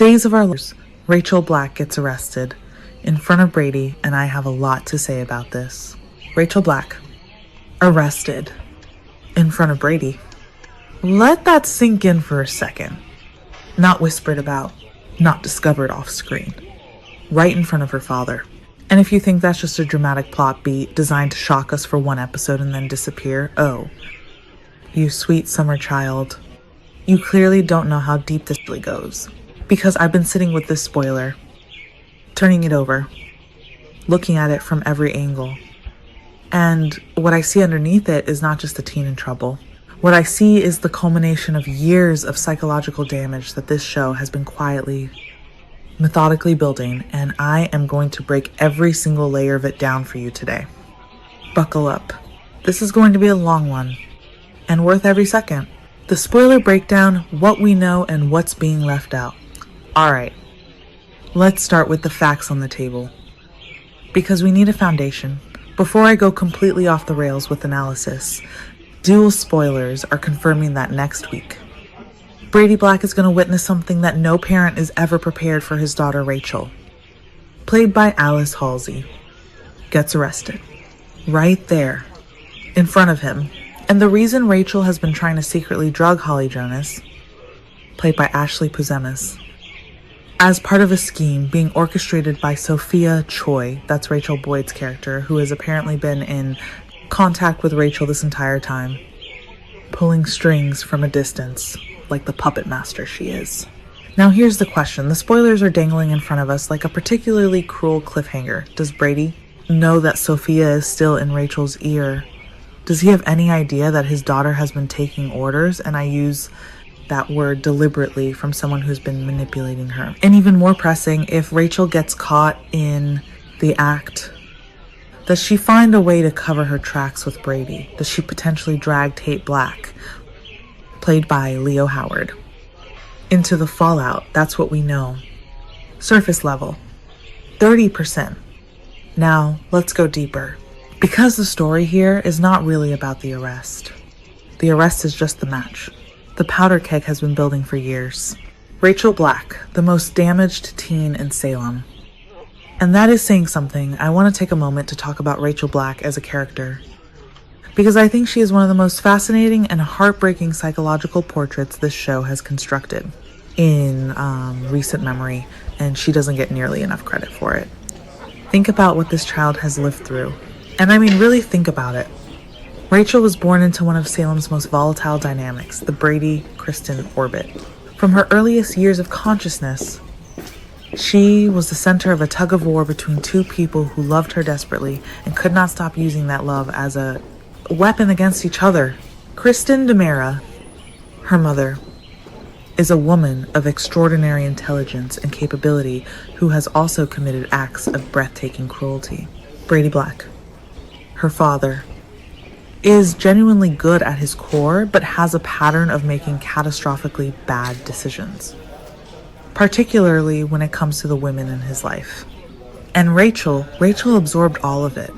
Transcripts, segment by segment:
Days of our lives, Rachel Black gets arrested in front of Brady, and I have a lot to say about this. Rachel Black, arrested in front of Brady. Let that sink in for a second. Not whispered about, not discovered off screen. Right in front of her father. And if you think that's just a dramatic plot beat designed to shock us for one episode and then disappear, oh, you sweet summer child. You clearly don't know how deep this really goes. Because I've been sitting with this spoiler, turning it over, looking at it from every angle. And what I see underneath it is not just a teen in trouble. What I see is the culmination of years of psychological damage that this show has been quietly, methodically building, and I am going to break every single layer of it down for you today. Buckle up. This is going to be a long one, and worth every second. The spoiler breakdown, what we know and what's being left out. Alright, let's start with the facts on the table, because we need a foundation. Before I go completely off the rails with analysis, DOOL spoilers are confirming that next week, Brady Black is going to witness something that no parent is ever prepared for his daughter Rachel, played by Alice Halsey, gets arrested. Right there, in front of him. And the reason Rachel has been trying to secretly drug Holly Jonas, played by Ashley Puzemis, as part of a scheme being orchestrated by Sophia Choi, that's Rachel Boyd's character, who has apparently been in contact with Rachel this entire time, pulling strings from a distance, like the puppet master she is. Now here's the question. The spoilers are dangling in front of us like a particularly cruel cliffhanger. Does Brady know that Sophia is still in Rachel's ear? Does he have any idea that his daughter has been taking orders? And I use that word deliberately from someone who's been manipulating her. And even more pressing, if Rachel gets caught in the act, does she find a way to cover her tracks with Brady? Does she potentially drag Tate Black, played by Leo Howard, into the fallout? That's what we know. Surface level, 30%. Now, let's go deeper. Because the story here is not really about the arrest. The arrest is just the match. The powder keg has been building for years. Rachel Black, the most damaged teen in Salem. And that is saying something. I want to take a moment to talk about Rachel Black as a character, because I think she is one of the most fascinating and heartbreaking psychological portraits this show has constructed in recent memory, and she doesn't get nearly enough credit for it. Think about what this child has lived through. And I mean, really think about it. Rachel was born into one of Salem's most volatile dynamics, the Brady-Kristen orbit. From her earliest years of consciousness, she was the center of a tug-of-war between two people who loved her desperately and could not stop using that love as a weapon against each other. Kristen DiMera, her mother, is a woman of extraordinary intelligence and capability who has also committed acts of breathtaking cruelty. Brady Black, her father, is genuinely good at his core, but has a pattern of making catastrophically bad decisions, particularly when it comes to the women in his life. And Rachel absorbed all of it.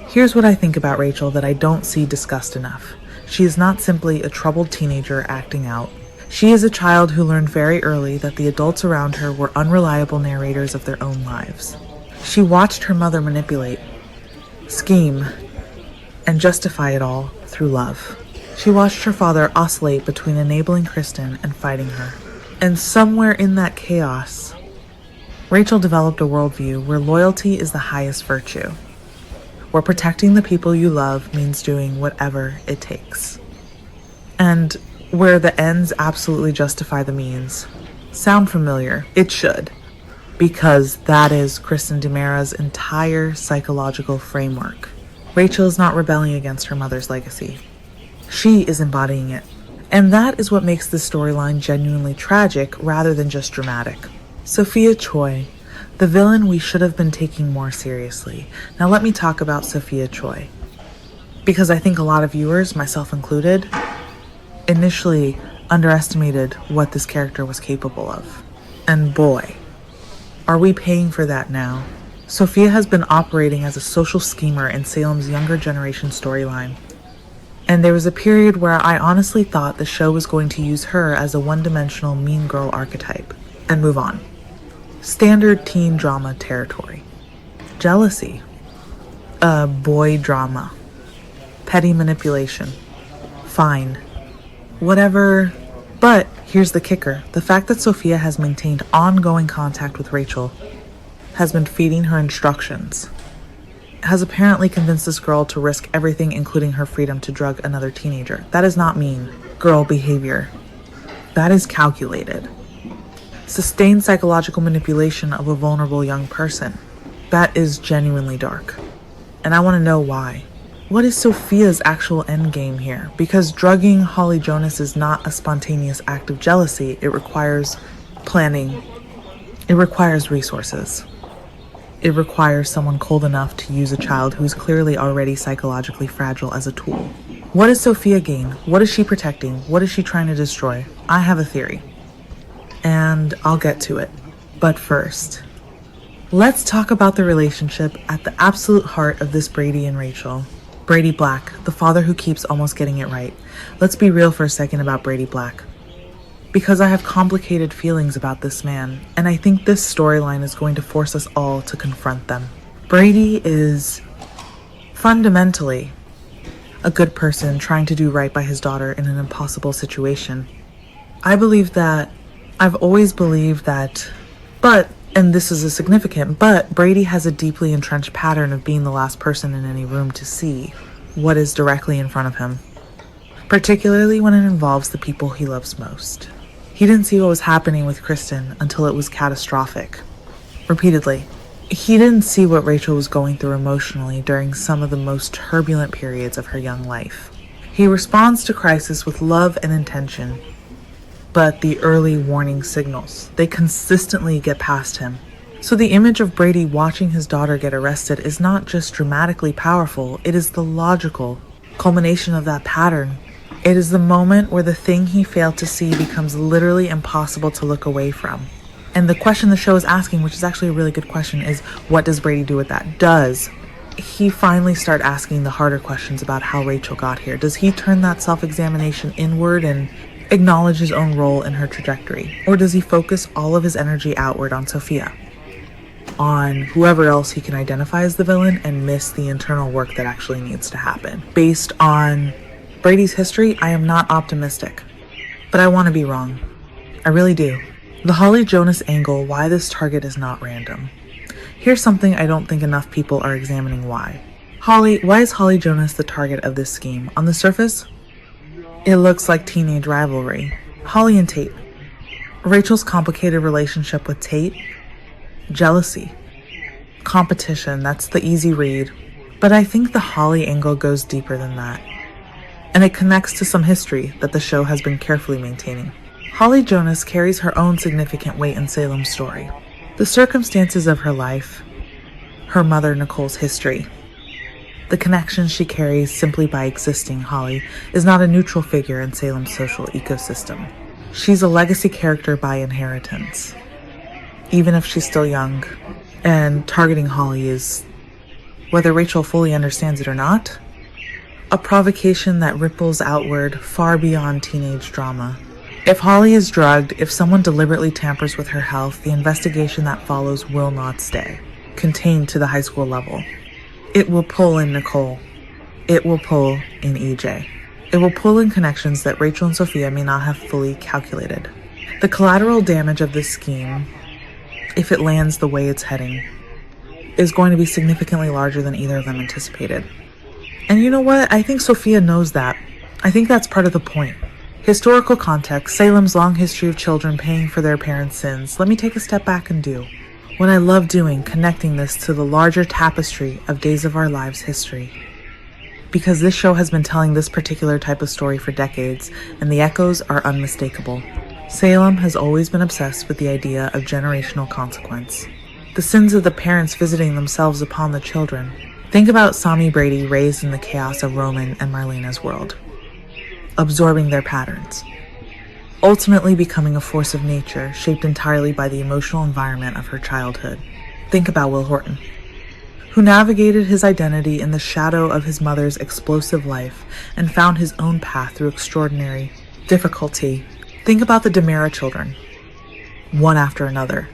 Here's what I think about Rachel that I don't see discussed enough. She is not simply a troubled teenager acting out. She is a child who learned very early that the adults around her were unreliable narrators of their own lives. She watched her mother manipulate, scheme, and justify it all through love. She watched her father oscillate between enabling Kristen and fighting her. And somewhere in that chaos, Rachel developed a worldview where loyalty is the highest virtue, where protecting the people you love means doing whatever it takes, and where the ends absolutely justify the means. Sound familiar? It should, because that is Kristen DiMera's entire psychological framework. Rachel is not rebelling against her mother's legacy. She is embodying it. And that is what makes this storyline genuinely tragic rather than just dramatic. Sophia Choi, the villain we should have been taking more seriously. Now let me talk about Sophia Choi, because I think a lot of viewers, myself included, initially underestimated what this character was capable of. And boy, are we paying for that now. Sophia has been operating as a social schemer in Salem's younger generation storyline. And there was a period where I honestly thought the show was going to use her as a one-dimensional mean girl archetype and move on. Standard teen drama territory. Jealousy. Boy drama. Petty manipulation. Fine. Whatever. But here's the kicker. The fact that Sophia has maintained ongoing contact with Rachel, has been feeding her instructions, has apparently convinced this girl to risk everything, including her freedom, to drug another teenager. That is not mean girl behavior. That is calculated. Sustained psychological manipulation of a vulnerable young person. That is genuinely dark. And I want to know why. What is Sophia's actual endgame here? Because drugging Holly Jonas is not a spontaneous act of jealousy. It requires planning. It requires resources. It requires someone cold enough to use a child who's clearly already psychologically fragile as a tool. What does Sophia gain? What is she protecting? What is she trying to destroy? I have a theory, and I'll get to it. But first, let's talk about the relationship at the absolute heart of this Brady and Rachel. Brady Black, the father who keeps almost getting it right. Let's be real for a second about Brady Black, because I have complicated feelings about this man, and I think this storyline is going to force us all to confront them. Brady is fundamentally a good person trying to do right by his daughter in an impossible situation. I've always believed that, and this is a significant, but Brady has a deeply entrenched pattern of being the last person in any room to see what is directly in front of him, particularly when it involves the people he loves most. He didn't see what was happening with Kristen until it was catastrophic. Repeatedly. He didn't see what Rachel was going through emotionally during some of the most turbulent periods of her young life. He responds to crisis with love and intention, but the early warning signals, they consistently get past him. So the image of Brady watching his daughter get arrested is not just dramatically powerful, it is the logical culmination of that pattern. It is the moment where the thing he failed to see becomes literally impossible to look away from. And the question the show is asking, which is actually a really good question, is what does Brady do with that? Does he finally start asking the harder questions about how Rachel got here? Does he turn that self-examination inward and acknowledge his own role in her trajectory? Or does he focus all of his energy outward on Sophia, on whoever else he can identify as the villain, and miss the internal work that actually needs to happen? Based on Brady's history, I am not optimistic, but I want to be wrong. I really do. The Holly Jonas angle, why this target is not random. Here's something I don't think enough people are examining why. Why is Holly Jonas the target of this scheme? On the surface, it looks like teenage rivalry. Holly and Tate. Rachel's complicated relationship with Tate. Jealousy. Competition, that's the easy read. But I think the Holly angle goes deeper than that. And it connects to some history that the show has been carefully maintaining. Holly Jonas carries her own significant weight in Salem's story. The circumstances of her life, her mother Nicole's history, the connection she carries simply by existing, Holly, is not a neutral figure in Salem's social ecosystem. She's a legacy character by inheritance, even if she's still young. And targeting Holly is, whether Rachel fully understands it or not, a provocation that ripples outward far beyond teenage drama. If Holly is drugged, if someone deliberately tampers with her health, the investigation that follows will not stay contained to the high school level. It will pull in Nicole. It will pull in EJ. It will pull in connections that Rachel and Sophia may not have fully calculated. The collateral damage of this scheme, if it lands the way it's heading, is going to be significantly larger than either of them anticipated. And you know what? I think Sophia knows that. I think that's part of the point. Historical context, Salem's long history of children paying for their parents' sins. Let me take a step back and do what I love doing, connecting this to the larger tapestry of Days of Our Lives history. Because this show has been telling this particular type of story for decades, and the echoes are unmistakable. Salem has always been obsessed with the idea of generational consequence. The sins of the parents visiting themselves upon the children. Think about Sami Brady raised in the chaos of Roman and Marlena's world, absorbing their patterns, ultimately becoming a force of nature shaped entirely by the emotional environment of her childhood. Think about Will Horton, who navigated his identity in the shadow of his mother's explosive life and found his own path through extraordinary difficulty. Think about the DiMera children, one after another.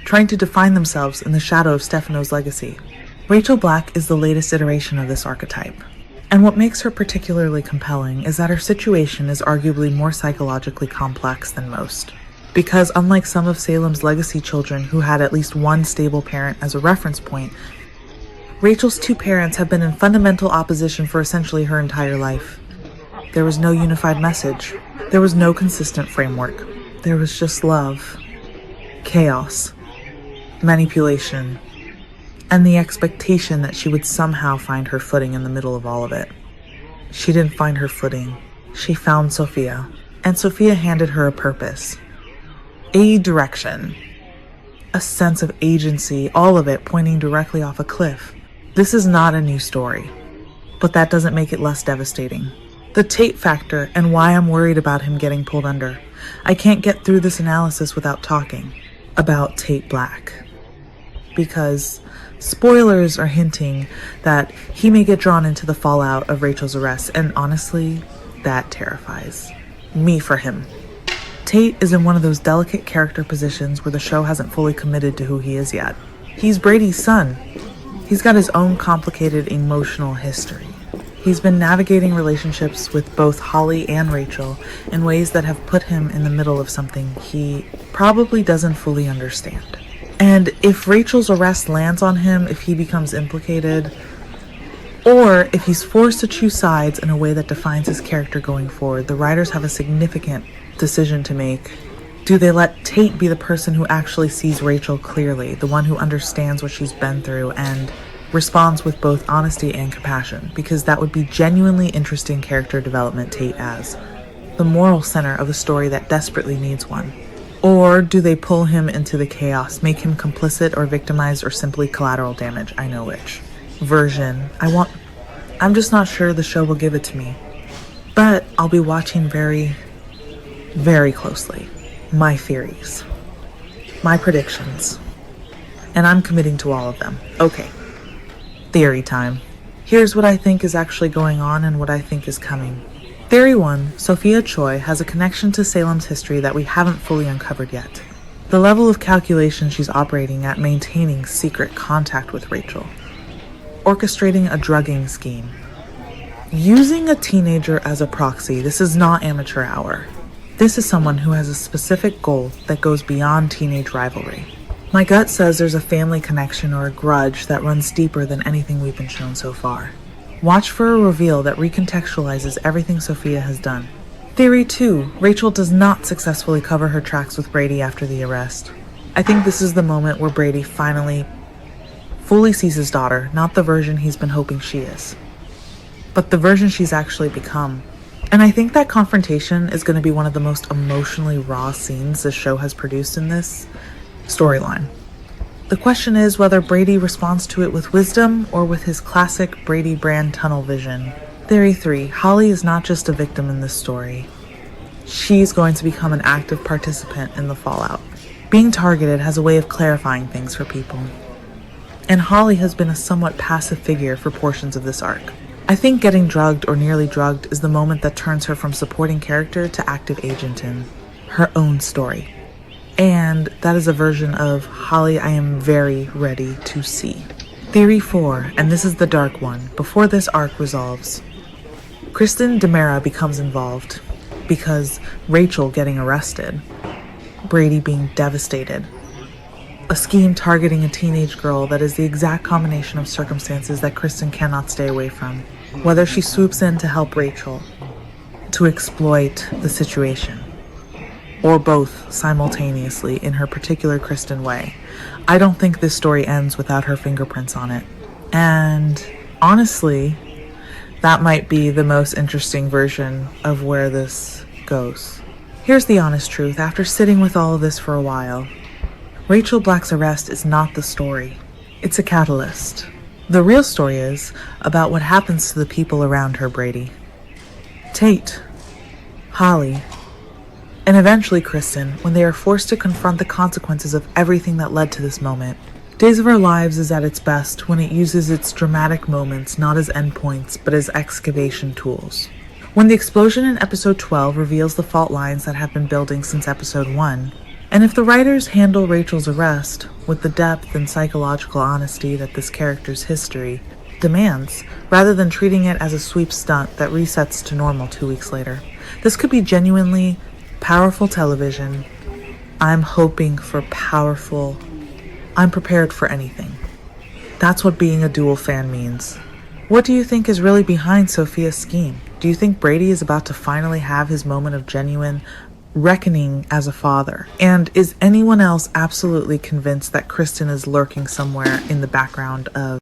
trying to define themselves in the shadow of Stefano's legacy. Rachel Black is the latest iteration of this archetype. And what makes her particularly compelling is that her situation is arguably more psychologically complex than most. Because unlike some of Salem's legacy children who had at least one stable parent as a reference point, Rachel's two parents have been in fundamental opposition for essentially her entire life. There was no unified message. There was no consistent framework. There was just love, chaos, manipulation, and the expectation that she would somehow find her footing in the middle of all of it. She didn't find her footing. She found Sophia, and Sophia handed her a purpose, a direction, a sense of agency, all of it pointing directly off a cliff. This is not a new story, but that doesn't make it less devastating. The Tate factor and why I'm worried about him getting pulled under. I can't get through this analysis without talking about Tate Black, because spoilers are hinting that he may get drawn into the fallout of Rachel's arrest, and honestly, that terrifies me for him. Tate is in one of those delicate character positions where the show hasn't fully committed to who he is yet. He's Brady's son. He's got his own complicated emotional history. He's been navigating relationships with both Holly and Rachel in ways that have put him in the middle of something he probably doesn't fully understand. And if Rachel's arrest lands on him, if he becomes implicated, or if he's forced to choose sides in a way that defines his character going forward, the writers have a significant decision to make. Do they let Tate be the person who actually sees Rachel clearly, the one who understands what she's been through and responds with both honesty and compassion? Because that would be genuinely interesting character development Tate as the moral center of a story that desperately needs one. Or do they pull him into the chaos, make him complicit or victimized or simply collateral damage? I know which version I want. I'm just not sure the show will give it to me. But I'll be watching very, very closely. My theories, my predictions, and I'm committing to all of them. Okay, theory time. Here's what I think is actually going on and what I think is coming. Theory 1, Sophia Choi has a connection to Salem's history that we haven't fully uncovered yet. The level of calculation she's operating at, maintaining secret contact with Rachel, orchestrating a drugging scheme, using a teenager as a proxy. This is not amateur hour. This is someone who has a specific goal that goes beyond teenage rivalry. My gut says there's a family connection or a grudge that runs deeper than anything we've been shown so far. Watch for a reveal that recontextualizes everything Sophia has done. Theory 2, Rachel does not successfully cover her tracks with Brady after the arrest. I think this is the moment where Brady finally fully sees his daughter, not the version he's been hoping she is, but the version she's actually become. And I think that confrontation is going to be one of the most emotionally raw scenes the show has produced in this storyline. The question is whether Brady responds to it with wisdom or with his classic Brady brand tunnel vision. Theory 3, Holly is not just a victim in this story. She's going to become an active participant in the fallout. Being targeted has a way of clarifying things for people. And Holly has been a somewhat passive figure for portions of this arc. I think getting drugged or nearly drugged is the moment that turns her from supporting character to active agent in her own story. And that is a version of Holly I am very ready to see. Theory 4, and this is the dark one, before this arc resolves, Kristen DeMera becomes involved because Rachel getting arrested, Brady being devastated, a scheme targeting a teenage girl that is the exact combination of circumstances that Kristen cannot stay away from. Whether she swoops in to help Rachel, to exploit the situation, or both simultaneously in her particular Kristen way, I don't think this story ends without her fingerprints on it. And honestly, that might be the most interesting version of where this goes. Here's the honest truth. After sitting with all of this for a while, Rachel Black's arrest is not the story. It's a catalyst. The real story is about what happens to the people around her, Brady. Tate, Holly, and eventually Kristen, when they are forced to confront the consequences of everything that led to this moment. Days of Our Lives is at its best when it uses its dramatic moments not as endpoints, but as excavation tools. When the explosion in episode 12 reveals the fault lines that have been building since episode 1, And if the writers handle Rachel's arrest with the depth and psychological honesty that this character's history demands, rather than treating it as a sweep stunt that resets to normal 2 weeks later, this could be genuinely powerful television. I'm hoping for powerful. I'm prepared for anything. That's what being a DOOL fan means. What do you think is really behind Sophia's scheme? Do you think Brady is about to finally have his moment of genuine reckoning as a father? And is anyone else absolutely convinced that Kristen is lurking somewhere in the background of